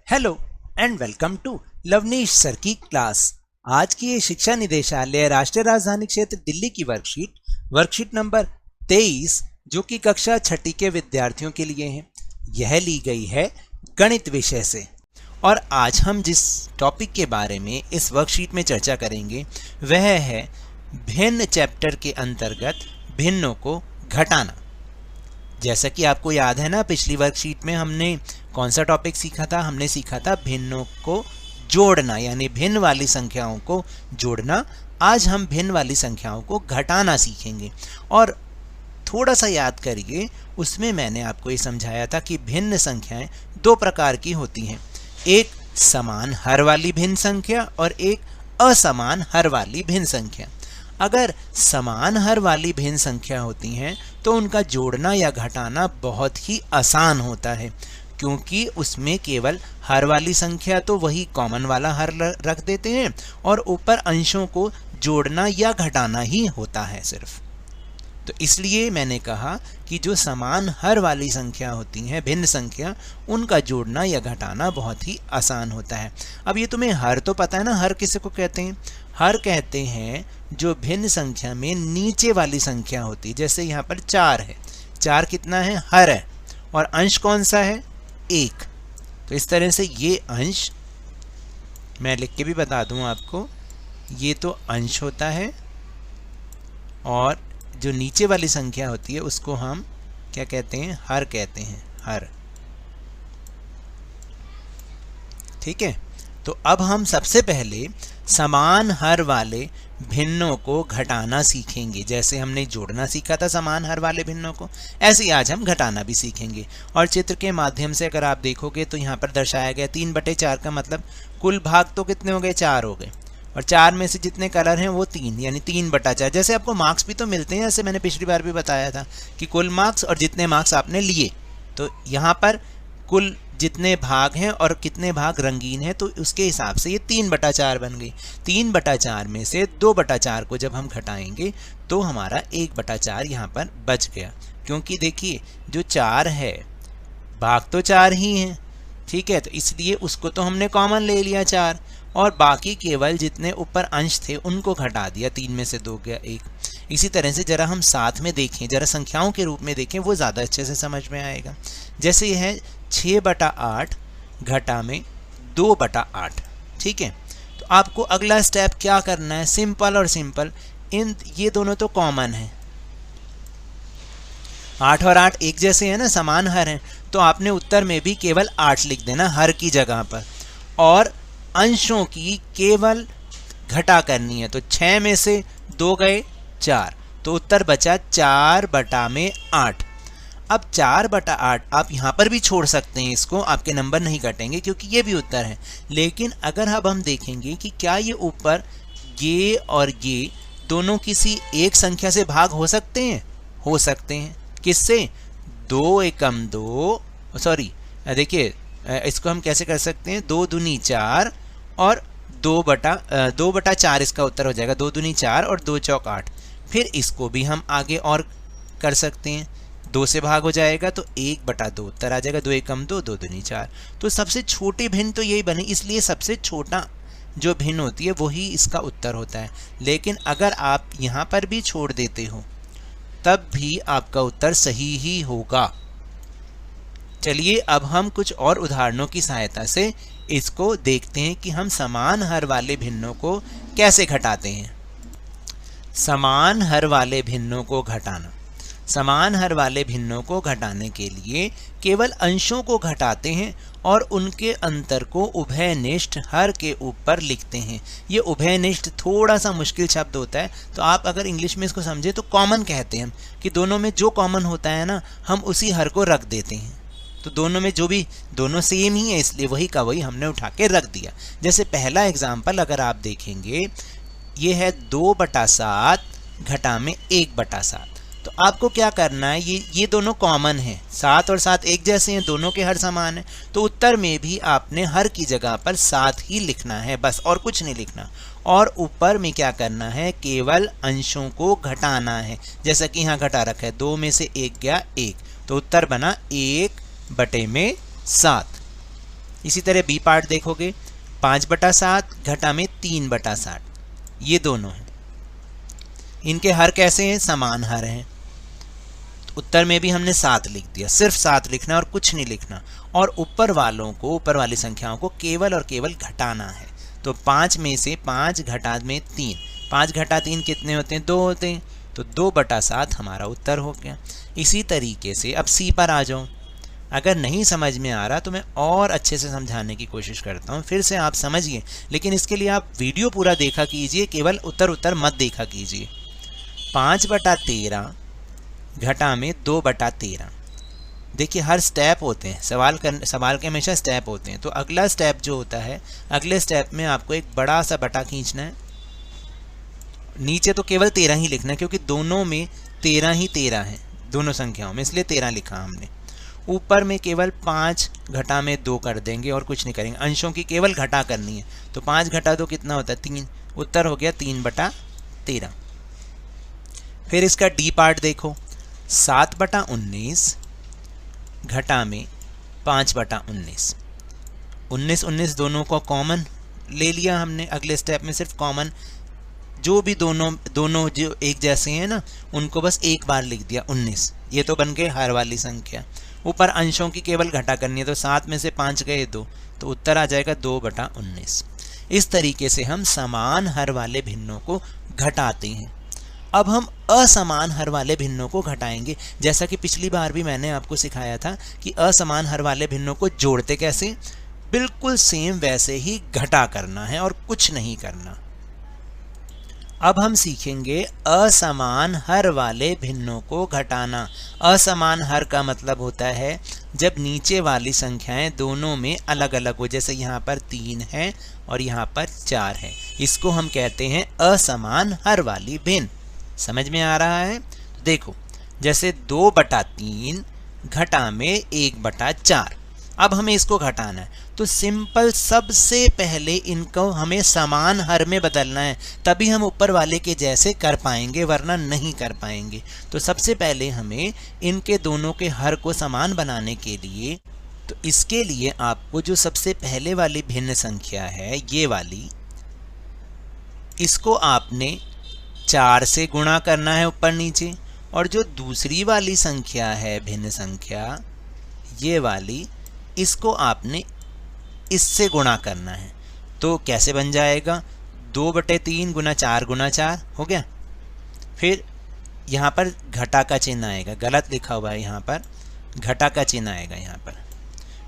Hello and welcome to Lovneesh sir की class. आज की ये शिक्षा निदेशालय राष्ट्रीय राजधानी क्षेत्र दिल्ली की वर्कशीट नंबर 23 जो कि कक्षा छठी के विद्यार्थियों के लिए है, यह ली गई है गणित विषय से। और आज हम जिस टॉपिक के बारे में इस वर्कशीट में चर्चा करेंगे वह है भिन्न चैप्टर के अंतर्गत भिन्नों को घटाना। जैसा कि आपको याद है ना, पिछली वर्कशीट में हमने कौन सा टॉपिक सीखा था? हमने सीखा था भिन्नों को जोड़ना, यानी भिन्न वाली संख्याओं को जोड़ना। आज हम भिन्न वाली संख्याओं को घटाना सीखेंगे। और थोड़ा सा याद करिए, उसमें मैंने आपको ये समझाया था कि भिन्न संख्याएं दो प्रकार की होती हैं, एक समान हर वाली भिन्न संख्या और एक असमान हर वाली भिन्न संख्या। अगर समान हर वाली भिन्न संख्या होती हैं तो उनका जोड़ना या घटाना बहुत ही आसान होता है, क्योंकि उसमें केवल हर वाली संख्या तो वही कॉमन वाला हर रख देते हैं और ऊपर अंशों को जोड़ना या घटाना ही होता है सिर्फ। तो इसलिए मैंने कहा कि जो समान हर वाली संख्या होती हैं, भिन्न संख्या, उनका जोड़ना या घटाना बहुत ही आसान होता है। अब ये तुम्हें हर तो पता है ना, हर किसे को कहते हैं? हर कहते हैं जो भिन्न संख्या में नीचे वाली संख्या होती है। जैसे यहाँ पर 4 है, 4 कितना है? हर है। और अंश कौन सा है? 1। तो इस तरह से ये अंश मैं लिख के भी बता दूं आपको, ये तो अंश होता है और जो नीचे वाली संख्या होती है उसको हम क्या कहते हैं? हर कहते हैं, हर। ठीक है, तो अब हम सबसे पहले समान हर वाले भिन्नों को घटाना सीखेंगे। जैसे हमने जोड़ना सीखा था समान हर वाले भिन्नों को, ऐसे ही आज हम घटाना भी सीखेंगे। और चित्र के माध्यम से अगर आप देखोगे तो यहाँ पर दर्शाया गया 3/4 का मतलब कुल भाग तो कितने हो गए? 4 हो गए। और 4 में से जितने कलर हैं वो 3, यानी 3/4। जैसे आपको मार्क्स भी तो मिलते हैं, जैसे मैंने पिछली बार भी बताया था कि कुल मार्क्स और जितने मार्क्स आपने लिए, तो यहाँ पर कुल जितने भाग हैं और कितने भाग रंगीन हैं, तो उसके हिसाब से ये 3/4 बन गई। 3/4 में से 2/4 को जब हम घटाएंगे तो हमारा 1/4 यहाँ पर बच गया, क्योंकि देखिए जो 4 है भाग तो 4 ही हैं, ठीक है, तो इसलिए उसको तो हमने कॉमन ले लिया 4, और बाकी केवल जितने ऊपर अंश थे उनको घटा दिया। 3 में से 2 गया 1। इसी तरह से जरा हम साथ में देखें, जरा संख्याओं के रूप में देखें, वो ज़्यादा अच्छे से समझ में आएगा। जैसे यह है 6/8 घटा में 2/8। ठीक है, तो आपको अगला स्टेप क्या करना है? सिंपल और सिंपल, ये दोनों तो कॉमन है, 8 और 8 एक जैसे हैं ना, समान हर हैं, तो आपने उत्तर में भी केवल 8 लिख देना हर की जगह पर, और अंशों की केवल घटा करनी है। तो 6 में से 2 गए 4, तो उत्तर बचा 4/8। अब 4/8 आप यहाँ पर भी छोड़ सकते हैं, इसको आपके नंबर नहीं कटेंगे क्योंकि ये भी उत्तर है। लेकिन अगर अब हम देखेंगे कि क्या ये ऊपर ये और ये दोनों किसी एक संख्या से भाग हो सकते हैं? हो सकते हैं। किससे? 2 एकम 2, सॉरी देखिए इसको हम कैसे कर सकते हैं? 2 दूनी 4 और 2/4 इसका उत्तर हो जाएगा। 2 दूनी 4 और 2 चौक 8। फिर इसको भी हम आगे और कर सकते हैं, 2 से भाग हो जाएगा तो 1/2 उत्तर आ जाएगा। 2 एकम 2, 2 दूनी 4। तो सबसे छोटी भिन्न तो यही बनी, इसलिए सबसे छोटा जो भिन्न होती है वही इसका उत्तर होता है। लेकिन अगर आप यहाँ पर भी छोड़ देते हो तब भी आपका उत्तर सही ही होगा। चलिए अब हम कुछ और उदाहरणों की सहायता से इसको देखते हैं कि हम समान हर वाले भिन्नों को कैसे घटाते हैं। समान हर वाले भिन्नों को घटाना। समान हर वाले भिन्नों को घटाने के लिए केवल अंशों को घटाते हैं और उनके अंतर को उभयनिष्ठ हर के ऊपर लिखते हैं। ये उभयनिष्ठ थोड़ा सा मुश्किल शब्द होता है, तो आप अगर इंग्लिश में इसको समझे तो कॉमन कहते हैं हम, कि दोनों में जो कॉमन होता है ना, हम उसी हर को रख देते हैं। तो दोनों में जो भी, दोनों सेम ही है, इसलिए वही का वही हमने उठा के रख दिया। जैसे पहला एग्जाम्पल अगर आप देखेंगे, ये है 2/7 घटा में 1/7। तो आपको क्या करना है, ये दोनों कॉमन हैं, 7 और 7 एक जैसे हैं, दोनों के हर समान है, तो उत्तर में भी आपने हर की जगह पर 7 ही लिखना है बस, और कुछ नहीं लिखना। और ऊपर में क्या करना है? केवल अंशों को घटाना है। जैसा कि यहाँ घटा रखा है, 2 में से 1 गया 1, तो उत्तर बना 1/7। इसी तरह बी पार्ट देखोगे 5/7 घटा में 3/60, ये दोनों हैं। इनके हर कैसे हैं? समान हर हैं। तो उत्तर में भी हमने 7 लिख दिया, सिर्फ 7 लिखना और कुछ नहीं लिखना। और ऊपर वालों को, ऊपर वाली संख्याओं को केवल और केवल घटाना है। तो 5 में से 5 घटा में 3, 5 घटा 3 कितने होते हैं? 2 होते हैं। तो 2/7 हमारा उत्तर हो गया। इसी तरीके से अब सी पर आ जाओ। अगर नहीं समझ में आ रहा तो मैं और अच्छे से समझाने की कोशिश करता हूँ, फिर से आप समझिए। लेकिन इसके लिए आप वीडियो पूरा देखा कीजिए, केवल उत्तर मत देखा कीजिए। 5/13 घटा में 2/13। देखिए हर स्टेप होते हैं, सवाल के हमेशा स्टेप होते हैं। तो अगला स्टेप जो होता है, अगले स्टेप में आपको एक बड़ा सा बटा खींचना है। नीचे तो केवल 13 ही लिखना है, क्योंकि दोनों में 13 ही 13 है, दोनों संख्याओं में, इसलिए 13 लिखा हमने। ऊपर में केवल 5 घटा में 2 कर देंगे और कुछ नहीं करेंगे। अंशों की केवल घटा करनी है। तो 5 घटा 2 कितना होता है? 3। उत्तर हो गया 3/13। फिर इसका डी पार्ट देखो, 7/19 घटा में 5/19। 19 दोनों को कॉमन ले लिया हमने। अगले स्टेप में सिर्फ कॉमन, जो भी दोनों जो एक जैसे हैं ना, उनको बस एक बार लिख दिया 19। ये तो बन गए हर वाली संख्या। ऊपर अंशों की केवल घटा करनी है। तो 7 में से 5 गए 2, तो उत्तर आ जाएगा 2/19। इस तरीके से हम समान हर वाले भिन्नों को घटाते हैं। अब हम असमान हर वाले भिन्नों को घटाएंगे। जैसा कि पिछली बार भी मैंने आपको सिखाया था कि असमान हर वाले भिन्नों को जोड़ते कैसे, बिल्कुल सेम वैसे ही घटा करना है और कुछ नहीं करना। अब हम सीखेंगे असमान हर वाले भिन्नों को घटाना। असमान हर का मतलब होता है जब नीचे वाली संख्याएं दोनों में अलग अलग हो। जैसे यहाँ पर 3 है और यहाँ पर 4 है, इसको हम कहते हैं असमान हर वाली भिन्न। समझ में आ रहा है? देखो, जैसे 2/3 घटा में 1/4। अब हमें इसको घटाना है, तो सिंपल सबसे पहले इनको हमें समान हर में बदलना है, तभी हम ऊपर वाले के जैसे कर पाएंगे, वरना नहीं कर पाएंगे। तो सबसे पहले हमें इनके दोनों के हर को समान बनाने के लिए, तो इसके लिए आपको जो सबसे पहले वाली भिन्न संख्या है, ये वाली, इसको आपने 4 से गुणा करना है ऊपर नीचे। और जो दूसरी वाली संख्या है भिन्न संख्या, ये वाली, इसको आपने इससे गुणा करना है। तो कैसे बन जाएगा? 2/3 गुना 4 गुना 4 हो गया। फिर यहाँ पर घटा का चिन्ह आएगा, गलत लिखा हुआ है, यहाँ पर घटा का चिन्ह आएगा यहाँ पर।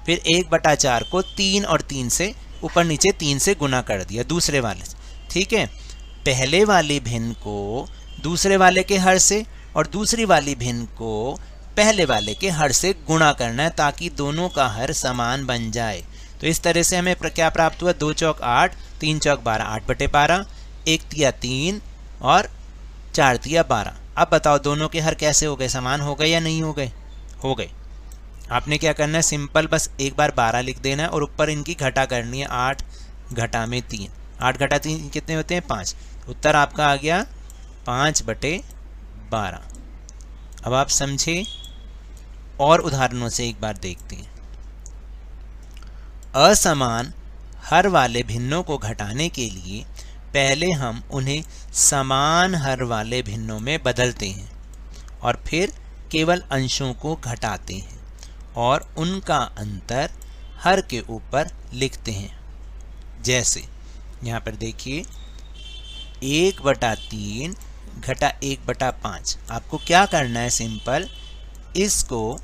फिर 1/4 को 3 और 3 से ऊपर नीचे 3 से गुना कर दिया दूसरे वाले से। ठीक है, पहले वाली भिन्न को दूसरे वाले के हर से और दूसरी वाली भिन्न को पहले वाले के हर से गुणा करना है, ताकि दोनों का हर समान बन जाए। तो इस तरह से हमें क्या प्राप्त हुआ? 2 चौक 8, 3 चौक 12, 8/12, 1 तिया 3 और 4 तिया 12। अब बताओ दोनों के हर कैसे हो गए? समान हो गए या नहीं हो गए? हो गए। आपने क्या करना है? सिंपल बस एक बार 12 लिख देना है और ऊपर इनकी घटा करनी है। 8 घटा में 3, 8 घटा 3 कितने होते हैं? 5। उत्तर आपका आ गया 5/12। अब आप समझे, और उदाहरणों से एक बार देखते हैं। असमान हर वाले भिन्नों को घटाने के लिए पहले हम उन्हें समान हर वाले भिन्नों में बदलते हैं और फिर केवल अंशों को घटाते हैं और उनका अंतर हर के ऊपर लिखते हैं। जैसे यहाँ पर देखिए, 1/3 घटा 1/5। आपको क्या करना है? सिंपल इसको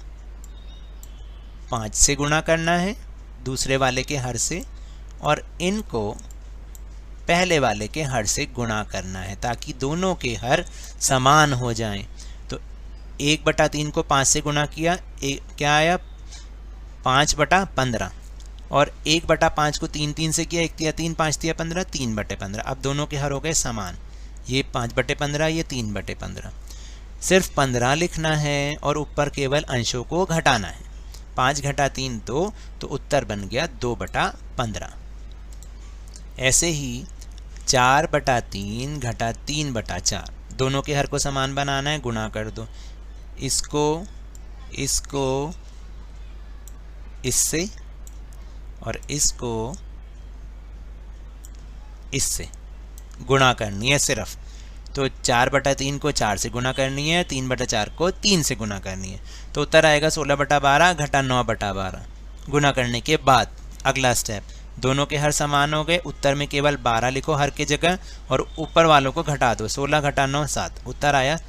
5 से गुणा करना है दूसरे वाले के हर से, और इनको पहले वाले के हर से गुणा करना है, ताकि दोनों के हर समान हो जाएं। तो 1/3 को 5 से गुणा किया, क्या आया? 5/15। और 1/5 को 3 से किया, 1 तिया 3, 5 तिया 15, 3/15। अब दोनों के हर हो गए समान। ये 5/15, ये 3/15। सिर्फ 15 लिखना है और ऊपर केवल अंशों को घटाना है। 5 घटा 3 2, तो उत्तर बन गया 2/15। ऐसे ही 4/3 घटा 3/4। दोनों के हर को समान बनाना है, गुणा कर दो। इसको इससे और इसको इससे गुणा करनी है सिर्फ। तो 4/3 को 4 से गुणा करनी है, 3/4 को 3 से गुणा करनी है। तो उत्तर आएगा 16/12 घटा 9/12। गुणा करने के बाद अगला स्टेप, दोनों के हर समान हो गए, उत्तर में केवल 12 लिखो हर की जगह और ऊपर वालों को घटा दो। 16 घटा 9 7, उत्तर आया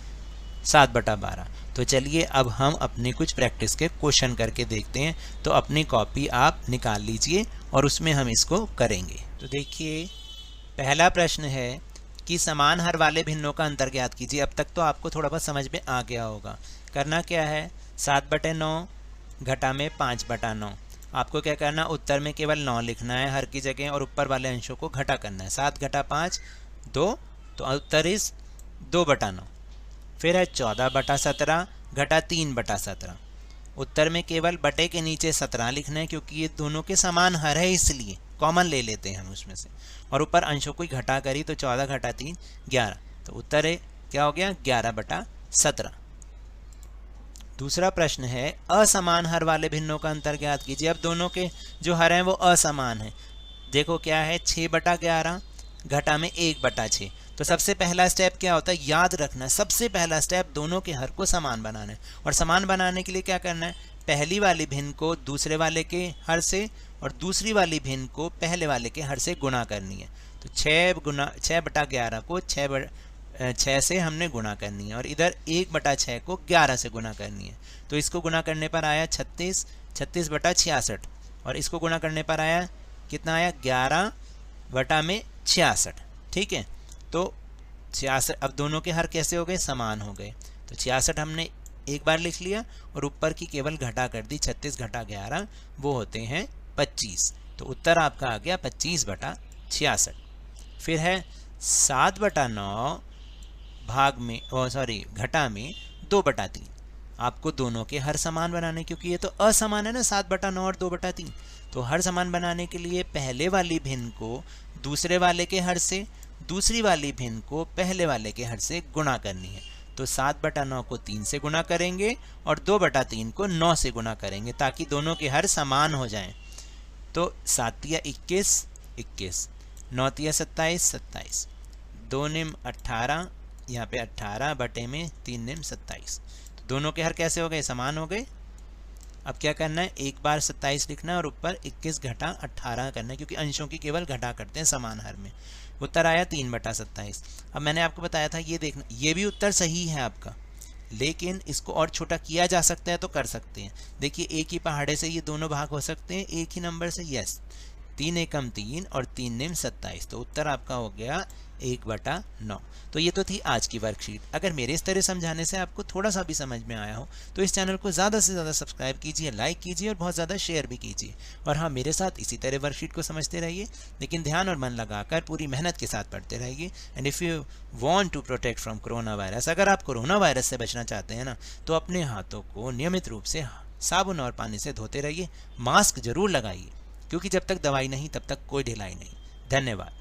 7/12। तो चलिए अब हम अपनी कुछ प्रैक्टिस के क्वेश्चन करके देखते हैं। तो अपनी कॉपी आप निकाल लीजिए और उसमें हम इसको करेंगे। तो देखिए पहला प्रश्न है कि समान हर वाले भिन्नों का अंतर ज्ञात कीजिए। अब तक तो आपको थोड़ा बहुत समझ में आ गया होगा। करना क्या है, 7/9 घटा में 5/9। आपको क्या करना, उत्तर में केवल 9 लिखना है हर की जगह और ऊपर वाले अंशों को घटा करना है। 7 घटा 5 2, तो उत्तर इस 2/9। फिर है 14/17 घटा 3/17। उत्तर में केवल बटे के नीचे 17 लिखना है क्योंकि ये दोनों के समान हर है, इसलिए कॉमन ले लेते हैं हम उसमें से। और ऊपर अंशों को घटा करी तो 14 घटा 3 11। तो उत्तर है क्या हो गया, 11/17। दूसरा प्रश्न है असमान हर वाले भिन्नों का अंतर ज्ञात कीजिए। अब दोनों के जो हर हैं वो असमान है। देखो क्या है, 6/11 घटा में 1/6। तो सबसे पहला स्टेप क्या होता है, याद रखना, सबसे पहला स्टेप दोनों के हर को समान बनाना है। और समान बनाने के लिए क्या करना है, पहली वाली भिन्न को दूसरे वाले के हर से और दूसरी वाली भिन्न को पहले वाले के हर से गुणा करनी है। तो 6/11 को 6 से हमने गुणा करनी है और इधर 1/6 को 11 से गुणा करनी है। तो इसको गुणा करने पर आया 36, 36/66 और इसको गुणा करने पर आया कितना आया, 11/66। ठीक है, तो 66। अब दोनों के हर कैसे हो गए, समान हो गए। तो 66 हमने एक बार लिख लिया और ऊपर की केवल घटा कर दी, 36 घटा 11 वो होते हैं 25। तो उत्तर आपका आ गया 25/66। फिर है 7/9 भाग में घटा में 2/3। आपको दोनों के हर समान बनाने, क्योंकि ये तो असमान है ना 7/9 और 2/3। तो हर समान बनाने के लिए पहले वाली भिन्न को दूसरे वाले के हर से, दूसरी वाली भिन्न को पहले वाले के हर से गुणा करनी है। तो 7/9 को 3 से गुणा करेंगे और 2/3 को 9 से गुणा करेंगे ताकि दोनों के हर समान हो जाएं। तो 7 या 21 21, 9 या 27 27, 2 निम 18, यहाँ पे 18 बटे में 3 निम 27। तो दोनों के हर कैसे हो गए, समान हो गए। अब क्या करना है, एक बार 27 लिखना है और ऊपर 21 घटा 18 करना है क्योंकि अंशों की केवल घटा करते हैं समान हर में। उत्तर आया 3/27। अब मैंने आपको बताया था, ये देखना, ये भी उत्तर सही है आपका, लेकिन इसको और छोटा किया जा सकता है तो कर सकते हैं। देखिए एक ही पहाड़े से ये दोनों भाग हो सकते हैं एक ही नंबर से। यस, 3 एकम 3 और 3 निम 27। तो उत्तर आपका हो गया 1/9। तो ये तो थी आज की वर्कशीट। अगर मेरे इस तरह समझाने से आपको थोड़ा सा भी समझ में आया हो तो इस चैनल को ज़्यादा से ज़्यादा सब्सक्राइब कीजिए, लाइक कीजिए और बहुत ज़्यादा शेयर भी कीजिए। और हाँ, मेरे साथ इसी तरह वर्कशीट को समझते रहिए, लेकिन ध्यान और मन लगाकर पूरी मेहनत के साथ पढ़ते रहिए। And if you want to protect from corona virus, अगर आप कोरोना वायरस से बचना चाहते हैं ना, तो अपने हाथों को नियमित रूप से साबुन और पानी से धोते रहिए। मास्क जरूर लगाइए, क्योंकि जब तक दवाई नहीं तब तक कोई ढिलाई नहीं। धन्यवाद।